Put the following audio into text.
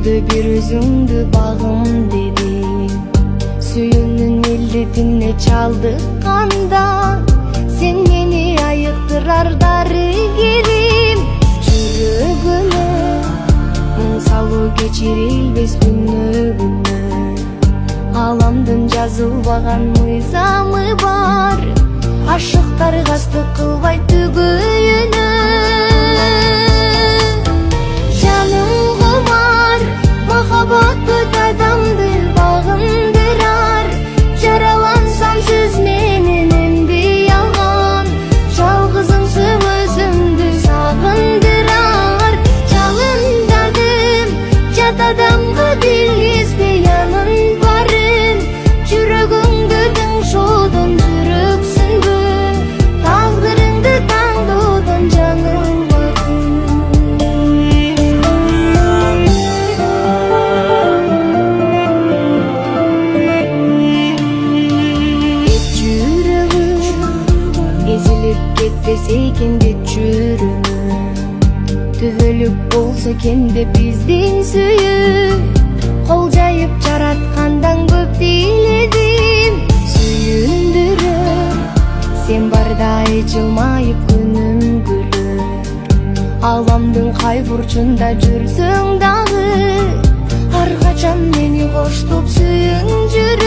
Elde bir üzümdü bağım dedim. Suyunun illetine çaldı kanda. Sen beni ayıktırar darıgirim. Çürügüme salı geçirilbez günü günü. Alamdın жазылбаган мыйзамы бар. Aşıklar gazdı kılbay tügüyünü. Canım kumar, mahabat kötü adamdır, bağındırar. Jaralansam söz menin endi yalan. Жалгызыңсың өзүңдү сагындырар. Жалындаdım, жат адамга билгизбе янын барын. Жүрөгүңдү тыңшоодон жүрөксүңбү, тагдырыңды таңдоодон жаңылбадым. Жүрөгүм эзилип кетпесе экен деп жүрүмүн. Түбөлүк болсо экен деп биздин сүйүү. Кол жайып жараткандан көп дийледим. Сүйүндүрөм сен бардай жылмайып күнүм күлөр. Аламдын кай бурчунда жүрсөң дагы, ар качан мени коштоп сүйүң жүрөм.